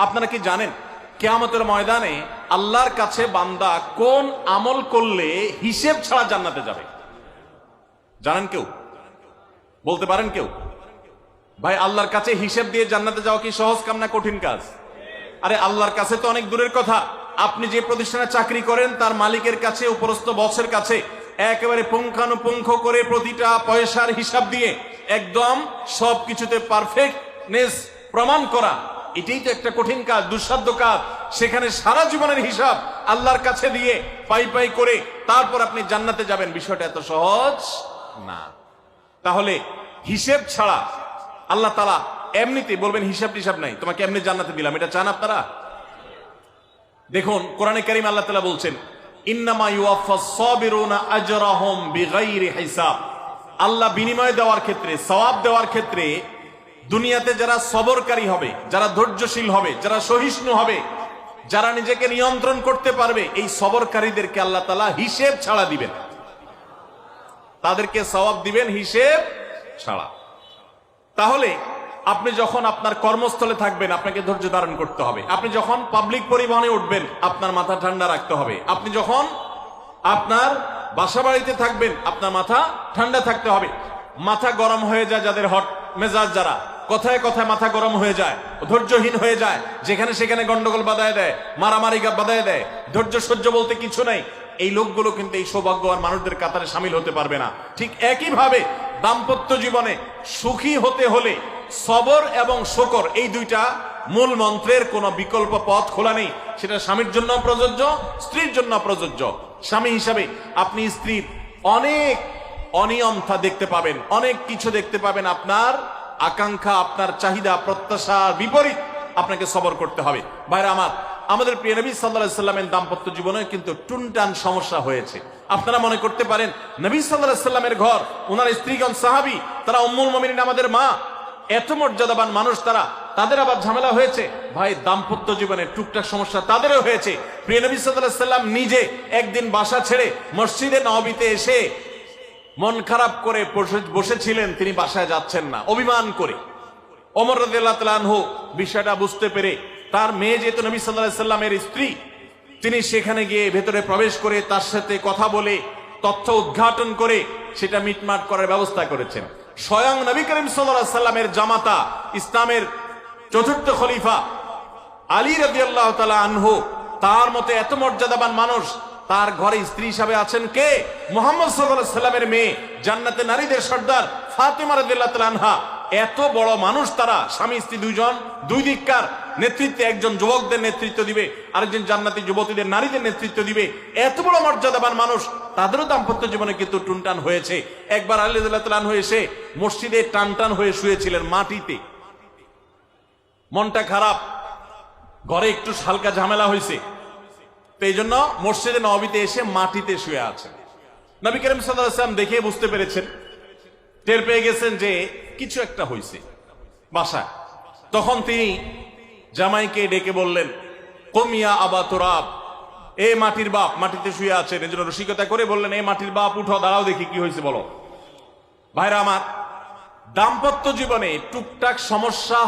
আপনারা কি জানেন কিয়ামতের ময়দানে আল্লাহর কাছে বান্দা কোন আমল করলে হিসেব ছাড়া জান্নাতে যাবে? জানেন কেউ? বলতে পারেন কেউ? ভাই, আল্লাহর কাছে হিসেব দিয়ে জান্নাতে যাওয়া কি সহজ কাম না কঠিন কাজ? আরে আল্লাহর কাছে তো অনেক দূরের কথা। আপনি যে প্রতিষ্ঠানে চাকরি করেন তার মালিকের কাছে, উপরস্থ বসের কাছে একেবারে পুঙ্খানুপুঙ্খ করে প্রতিটা পয়সার হিসাব দিয়ে একদম সবকিছুতে পারফেক্টনেস প্রমাণ করা, এটাই তো একটা কঠিন কাজ, দুঃসাধ্য কাজ। সেখানে সারা জীবনের হিসাব আল্লাহর কাছে দিয়ে পাই পাই করে তারপর আপনি জান্নাতে যাবেন, বিষয়টা এত সহজ না। তাহলে হিসেব ছাড়া আল্লাহ তাআলা এমনিতে বলবেন হিসাব টিসাব নাই, তোমাকে এমনি জান্নাতে দিলাম, এটা চান আপনারা? দেখুন কোরআনে কারীম আল্লাহ তাআলা বলছেন ইন্নামা ইউওয়াফাস সাবিরুনা আজরাহুম বিগাইরি হিসাব। আল্লাহ বিনিময় দেওয়ার ক্ষেত্রে, সওয়াব দেওয়ার ক্ষেত্রে দুনিয়াতে যারা সবরকারী হবে, যারা ধৈর্যশীল হবে, যারা সহিষ্ণু হবে, যারা নিজেকে নিয়ন্ত্রণ করতে পারবে, এই সবরকারীদেরকে আল্লাহ তাআলা হিসেব ছাড়া দিবেন, তাদেরকে সওয়াব দিবেন হিসেব ছাড়া। তাহলে আপনি যখন আপনার কর্মস্থলে থাকবেন আপনাকে ধৈর্য ধারণ করতে হবে। আপনি যখন পাবলিক পরিবহনে উঠবেন আপনার মাথা ঠান্ডা রাখতে হবে। আপনি যখন আপনার বাসা বাড়িতে থাকবেন আপনার মাথা ঠান্ডা থাকতে হবে। মাথা গরম হয়ে যায় যাদের, হট মেজাজ যারা, কথায় কথায় মাথা গরম হয়ে যায়, ধৈর্যহীন হয়ে যায়, যেখানে সেখানে গন্ডগোল বাধায় দেয়, মারামারি বাধায় দেয়, ধৈর্য সহ্য বলতে কিছু নাই, এই লোকগুলো কিন্তু এই সৌভাগ্যবান মানুষদের কাতারে সামিল হতে পারবে না। ঠিক একইভাবে দাম্পত্য জীবনে সুখী হতে হলে সবর এবং শকর, এই দুইটা মূল মন্ত্রের কোনো বিকল্প পথ খোলা নেই। সেটা স্বামীর জন্য প্রযোজ্য, স্ত্রীর জন্য প্রযোজ্য। স্বামী হিসাবে আপনি স্ত্রীর অনেক অনিয়মতা দেখতে পাবেন, অনেক কিছু দেখতে পাবেন, আপনার আকাঙ্ক্ষা, আপনার চাহিদা, প্রত্যাশার বিপরীত, আপনাকে সবর করতে হবে। ভাইরা আমার, আমাদের প্রিয় নবী সাল্লাল্লাহু আলাইহি সাল্লামের দাম্পত্য জীবনে কিন্তু টুনটান সমস্যা হয়েছে। আপনারা মনে করতে পারেন নবী সাল্লাল্লাহু আলাইহি সাল্লামের ঘর, ওনার স্ত্রীগণ সাহাবী, তারা উম্মুল মুমিনিন আমাদের মা, এত মর্যাদাবান মানুষ তারা, তাদের আবার ঝামেলা হয়েছে। ভাই, দাম্পত্য জীবনে টুকটাক সমস্যা তাদেরও হয়েছে। প্রিয় নবী সাল্লাল্লাহু আলাইহি সাল্লাম নিজে একদিন বাসা ছেড়ে মসজিদে নববীতে এসে মন খারাপ করে বসেছিলেন, তিনি বাসায় যাচ্ছেন না, অভিমান করে। ওমর রাদিয়াল্লাহু তাআলা আনহু বিষয়টা বুঝতে পেরে, তার মেয়ে যেহেতু নবী সাল্লাল্লাহু আলাইহি সাল্লামের স্ত্রী, তিনি সেখানে গিয়ে ভেতরে প্রবেশ করে তার সাথে কথা বলে তথ্য উদ্ঘাটন করে সেটা মিটমাট করার ব্যবস্থা করেছেন। স্বয়ং নবী করিম সাল্লাল্লাহু আলাইহি সাল্লামের জামাতা, ইসলামের চতুর্থ খলিফা আলী রাদিয়াল্লাহু তাআলা আনহু, তার মতে এত মর্যাদাবান মানুষ, তার ঘরে স্ত্রী হিসাবে আছেন কে? মুহাম্মদ সাল্লাল্লাহু আলাইহি সাল্লামের মেয়ে, জান্নাতে নারীদের সর্দার ফাতেমা রাদিয়াল্লাহু তাআলা আনহা। এত বড় মানুষ তারা, স্বামী স্ত্রী দুইজন, দুই দিককার নেতৃত্বে, একজন যুবকদের নেতৃত্ব দিবে, আরেকজন জান্নাতি যুবতীদের, নারীদের নেতৃত্ব দিবে। এত বড় মর্যাদাবান মানুষ, তাদেরও দাম্পত্য জীবনে কিন্তু টুনটান হয়েছে। একবার আলী রাদিয়াল্লাহু তাআলা আনহু এসে মসজিদে টানটান হয়ে শুয়েছিলেন মাটিতে, মনটা খারাপ, ঘরে একটু হালকা ঝামেলা হয়েছে, তো এই জন্য মসজিদে নববীতে এসে মাটিতে শুয়ে আছেন। নবী করিম সাল্লাল্লাহু আলাইহি ওয়াসাল্লাম দেখে বুঝতে পেরেছেন, টের পেয়ে গেছেন যে কিছু একটা হয়েছে বাসায়। তখন তিনি জামাইকে ডেকে বললেন, কুমিয়া আবা তুরাব, এ মাটির বাপ, মাটিতে শুয়ে আছেন, এজন্য রসিকতা করে বললেন, এ মাটির বাপ উঠো, দাঁড়াও দেখি কি হয়েছে বলো। ভাইরা আমার, দাম্পত্য জীবনে টুকটাক সমস্যা